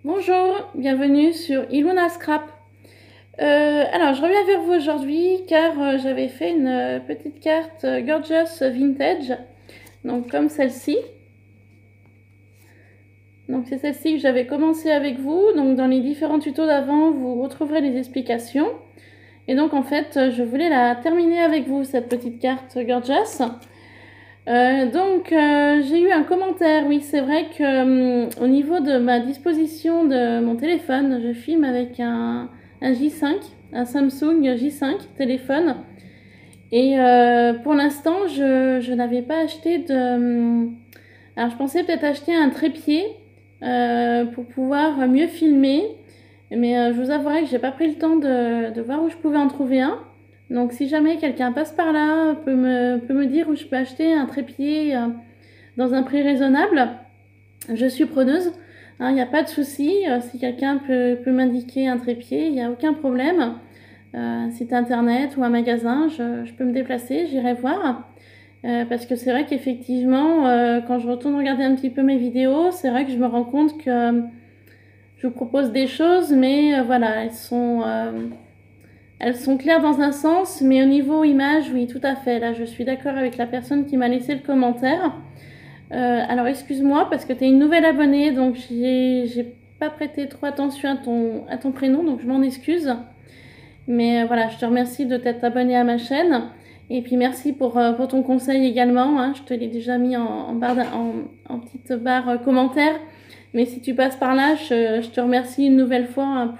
Bonjour, bienvenue sur Iluna Scrap. Alors, je reviens vers vous aujourd'hui car j'avais fait une petite carte Gorgeous Vintage, donc comme celle-ci. Donc c'est celle-ci que j'avais commencé avec vous. Donc dans les différents tutos d'avant, vous retrouverez les explications. Et donc en fait, je voulais la terminer avec vous, cette petite carte Gorgeous. J'ai eu un commentaire, oui c'est vrai que au niveau de ma disposition de mon téléphone, je filme avec un J5, un Samsung J5 téléphone, et pour l'instant je n'avais pas acheté de... Alors je pensais peut-être acheter un trépied pour pouvoir mieux filmer, mais je vous avouerai que j'ai pas pris le temps de voir où je pouvais en trouver un. Donc si jamais quelqu'un passe par là, peut me dire où je peux acheter un trépied dans un prix raisonnable, je suis preneuse. Il n'y a pas de souci. Si quelqu'un peut m'indiquer un trépied, il n'y a aucun problème. Site internet ou un magasin, je peux me déplacer, j'irai voir. Parce que c'est vrai qu'effectivement, quand je retourne regarder un petit peu mes vidéos, c'est vrai que je me rends compte que je vous propose des choses, mais voilà, elles sont claires dans un sens, mais au niveau image, oui, tout à fait. Là, je suis d'accord avec la personne qui m'a laissé le commentaire. Alors, excuse-moi, parce que tu es une nouvelle abonnée, donc j'ai pas prêté trop attention à ton prénom, donc je m'en excuse. Mais voilà, je te remercie de t'être abonnée à ma chaîne. Et puis, merci pour ton conseil également. Hein. Je te l'ai déjà mis en petite barre commentaire. Mais si tu passes par là, je te remercie une nouvelle fois hein,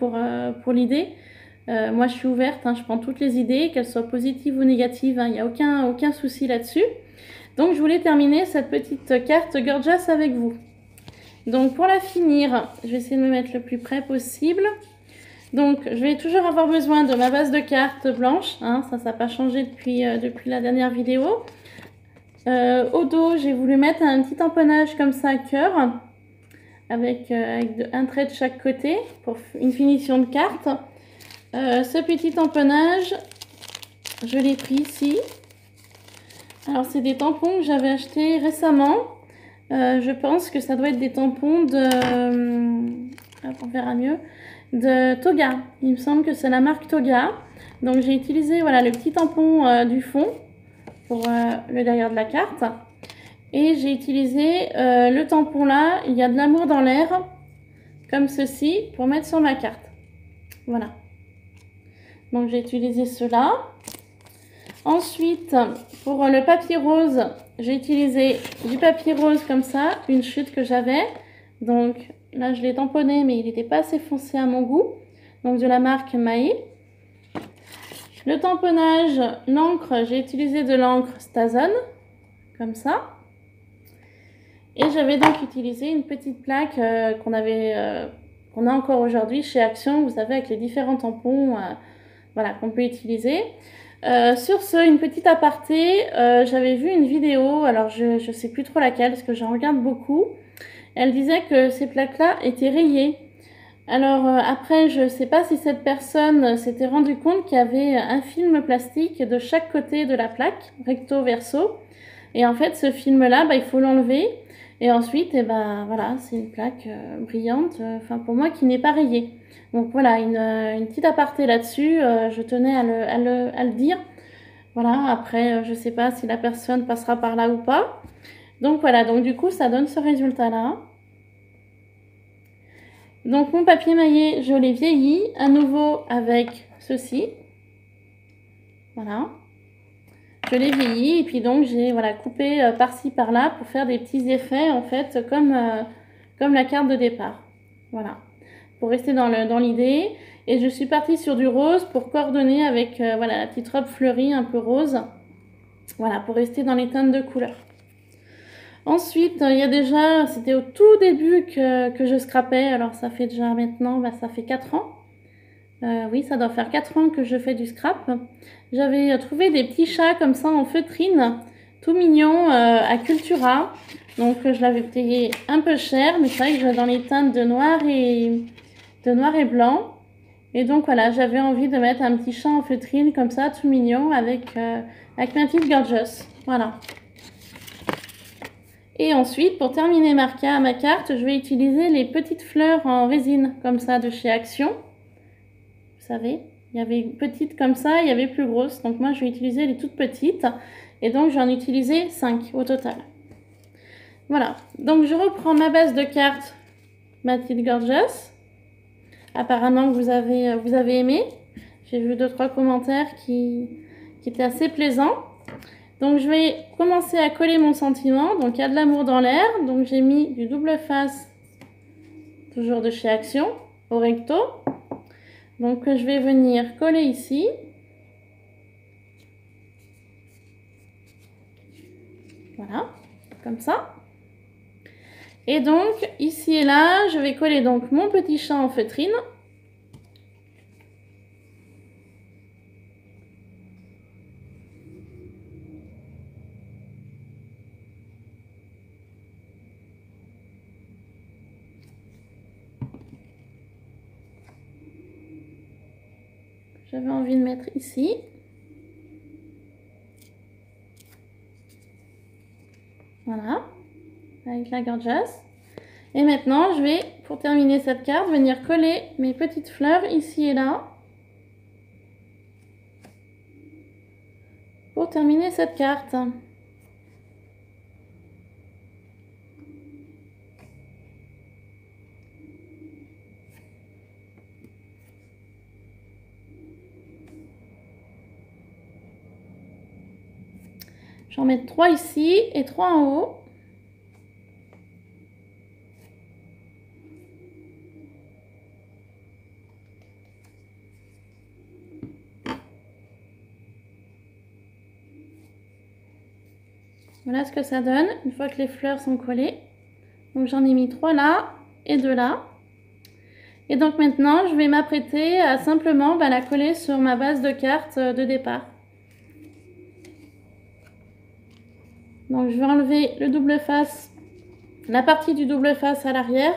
pour l'idée. Moi, je suis ouverte, hein, je prends toutes les idées, qu'elles soient positives ou négatives, il n'y a aucun souci là-dessus. Donc, je voulais terminer cette petite carte Gorgeous avec vous. Donc, pour la finir, je vais essayer de me mettre le plus près possible. Donc, je vais toujours avoir besoin de ma base de cartes blanche. Hein, ça n'a pas changé depuis la dernière vidéo. Au dos, j'ai voulu mettre un petit empennage comme ça, cœur, avec un trait de chaque côté pour une finition de carte. Ce petit empennage, je l'ai pris ici. Alors, c'est des tampons que j'avais achetés récemment. Je pense que ça doit être des tampons on verra mieux, de Toga. Il me semble que c'est la marque Toga. Donc, j'ai utilisé voilà, le petit tampon du fond pour le derrière de la carte. Et j'ai utilisé le tampon là, il y a de l'amour dans l'air, comme ceci, pour mettre sur ma carte. Voilà. Donc j'ai utilisé cela. Ensuite, pour le papier rose, j'ai utilisé du papier rose comme ça, une chute que j'avais. Donc là, je l'ai tamponné, mais il n'était pas assez foncé à mon goût. Donc de la marque Maé. Le tamponnage, l'encre, j'ai utilisé de l'encre Stazon, comme ça. Et j'avais donc utilisé une petite plaque qu'on a encore aujourd'hui chez Action, vous savez, avec les différents tampons. Voilà, qu'on peut utiliser. Sur ce, une petite aparté, j'avais vu une vidéo, alors je ne sais plus trop laquelle, parce que j'en regarde beaucoup. Elle disait que ces plaques-là étaient rayées. Alors après, je ne sais pas si cette personne s'était rendu compte qu'il y avait un film plastique de chaque côté de la plaque, recto verso. Et en fait, ce film-là, il faut l'enlever. Et ensuite, voilà, c'est une plaque brillante, pour moi, qui n'est pas rayée. Donc voilà, une petite aparté là-dessus, je tenais à le dire. Voilà, après, je ne sais pas si la personne passera par là ou pas. Donc voilà, donc du coup, ça donne ce résultat-là. Donc mon papier maillé, je l'ai vieilli, à nouveau avec ceci. Voilà. Je l'ai vieilli et puis donc j'ai voilà, coupé par-ci par-là pour faire des petits effets en fait comme la carte de départ. Voilà. Pour rester dans l'idée. Et je suis partie sur du rose pour coordonner avec voilà, la petite robe fleurie un peu rose. Voilà, pour rester dans les teintes de couleur. Ensuite, il y a déjà, c'était au tout début que je scrapais. Alors ça fait déjà maintenant, ça fait 4 ans. Oui, ça doit faire 4 ans que je fais du scrap. J'avais trouvé des petits chats comme ça en feutrine, tout mignons à Cultura. Donc je l'avais payé un peu cher, mais c'est vrai que dans les teintes de noir et blanc. Et donc voilà, j'avais envie de mettre un petit chat en feutrine comme ça, tout mignon, avec ma petite Gorgeous. Voilà. Et ensuite, pour terminer ma carte, je vais utiliser les petites fleurs en résine, comme ça, de chez Action. Vous savez, il y avait une petite comme ça, il y avait plus grosse. Donc moi, je vais utiliser les toutes petites. Et donc, j'en ai utilisé 5 au total. Voilà. Donc, je reprends ma base de cartes Mathilde Gorgeous. Apparemment, vous avez aimé. J'ai vu 2-3 commentaires qui étaient assez plaisants. Donc, je vais commencer à coller mon sentiment. Donc, il y a de l'amour dans l'air. Donc, j'ai mis du double face, toujours de chez Action, au recto. Donc, je vais venir coller ici. Voilà, comme ça. Et donc, ici et là, je vais coller donc mon petit chat en feutrine. J'avais envie de mettre ici. Voilà, avec la gorgeous. Et maintenant, je vais, pour terminer cette carte, venir coller mes petites fleurs ici et là. Pour terminer cette carte. Je vais en mettre 3 ici et 3 en haut. Voilà ce que ça donne une fois que les fleurs sont collées. Donc j'en ai mis 3 là et 2 là. Et donc maintenant, je vais m'apprêter à simplement la coller sur ma base de cartes de départ. Donc je vais enlever le double face, la partie du double face à l'arrière.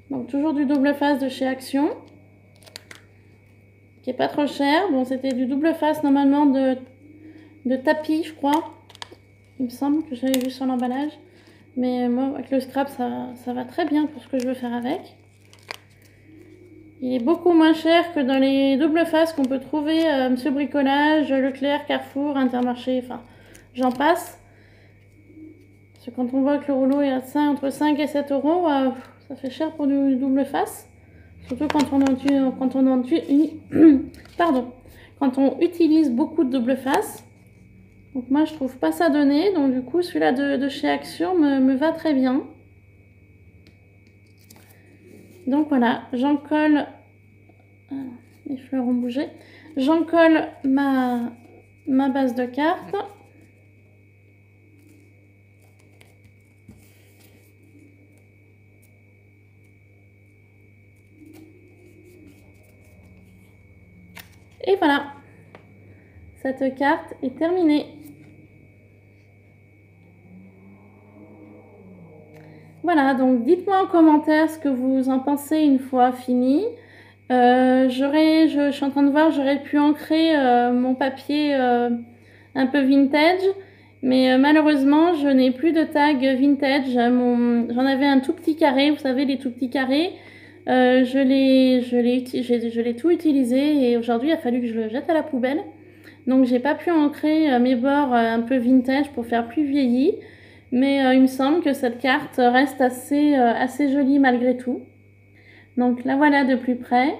Donc toujours du double face de chez Action, qui est pas trop cher. Bon, c'était du double face normalement de tapis, je crois. Il me semble que j'avais vu sur l'emballage. Mais moi, avec le scrap, ça va très bien pour ce que je veux faire avec. Il est beaucoup moins cher que dans les doubles faces qu'on peut trouver Monsieur Bricolage, Leclerc, Carrefour, Intermarché, enfin, j'en passe. Parce que quand on voit que le rouleau est à entre 5 et 7 euros, ça fait cher pour du double face. Surtout quand quand on utilise beaucoup de double face. Donc moi, je trouve pas ça donné. Donc du coup, celui-là de chez Action me va très bien. Donc voilà, j'en colle. Les fleurs ont bougé. J'en colle ma base de cartes. Et voilà, cette carte est terminée. Voilà, donc dites-moi en commentaire ce que vous en pensez une fois fini. Je suis en train de voir, j'aurais pu ancrer mon papier un peu vintage, mais malheureusement, je n'ai plus de tag vintage. J'en avais un tout petit carré, vous savez, les tout petits carrés. Je l'ai tout utilisé et aujourd'hui, il a fallu que je le jette à la poubelle. Donc, j'ai pas pu ancrer mes bords un peu vintage pour faire plus vieilli. Mais il me semble que cette carte reste assez jolie malgré tout. Donc, la voilà de plus près.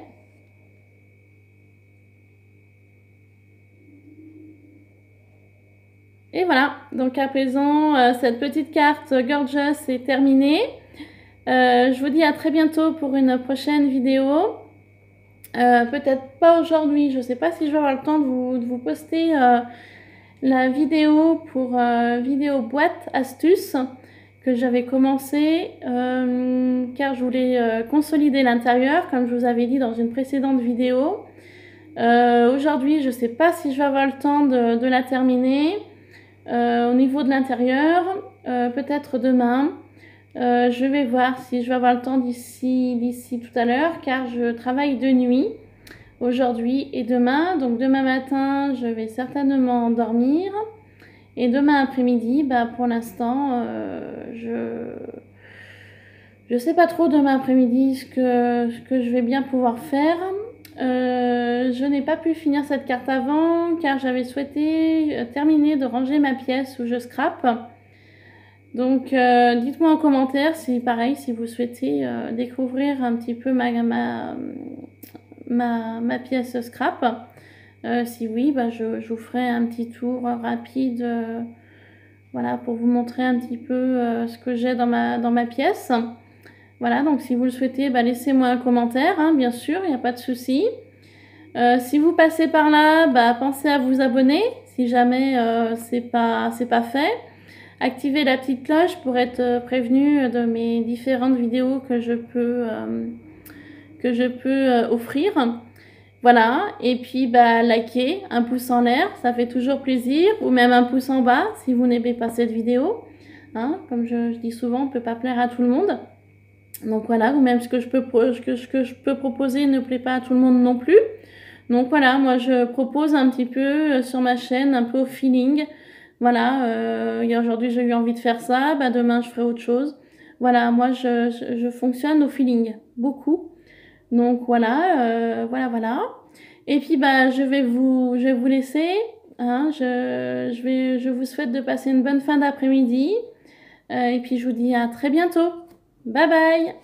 Et voilà, donc à présent, cette petite carte Gorgeous est terminée. Je vous dis à très bientôt pour une prochaine vidéo. Peut-être pas aujourd'hui, je ne sais pas si je vais avoir le temps de vous poster la vidéo pour vidéo boîte astuce que j'avais commencé car je voulais consolider l'intérieur comme je vous avais dit dans une précédente vidéo. Aujourd'hui, je ne sais pas si je vais avoir le temps de la terminer. Au niveau de l'intérieur, peut-être demain. Je vais voir si je vais avoir le temps d'ici tout à l'heure car je travaille de nuit aujourd'hui et demain. Donc demain matin, je vais certainement dormir Et demain après-midi, bah, pour l'instant, je sais pas trop demain après-midi ce que je vais bien pouvoir faire. Je n'ai pas pu finir cette carte avant car j'avais souhaité terminer de ranger ma pièce où je scrape. Donc dites-moi en commentaire si pareil, si vous souhaitez découvrir un petit peu ma pièce scrap. Si oui, bah, je vous ferai un petit tour rapide voilà, pour vous montrer un petit peu ce que j'ai dans ma pièce. Voilà, donc si vous le souhaitez, bah, laissez-moi un commentaire, hein, bien sûr, il n'y a pas de souci. Si vous passez par là, bah, pensez à vous abonner si jamais c'est pas fait. Activez la petite cloche pour être prévenu de mes différentes vidéos que je peux offrir. Voilà, et puis bah, likez, un pouce en l'air, ça fait toujours plaisir, ou même un pouce en bas si vous n'aimez pas cette vidéo. Hein, comme je dis souvent, on ne peut pas plaire à tout le monde. Donc voilà, ou même ce que je peux proposer ne plaît pas à tout le monde non plus. Donc voilà, moi je propose un petit peu sur ma chaîne, un peu au feeling. Voilà, aujourd'hui j'ai eu envie de faire ça, bah, demain je ferai autre chose. Voilà, moi je fonctionne au feeling, beaucoup. Donc voilà, voilà. Et puis bah je vais vous laisser. Hein, je vous souhaite de passer une bonne fin d'après-midi. Et puis je vous dis à très bientôt. Bye bye.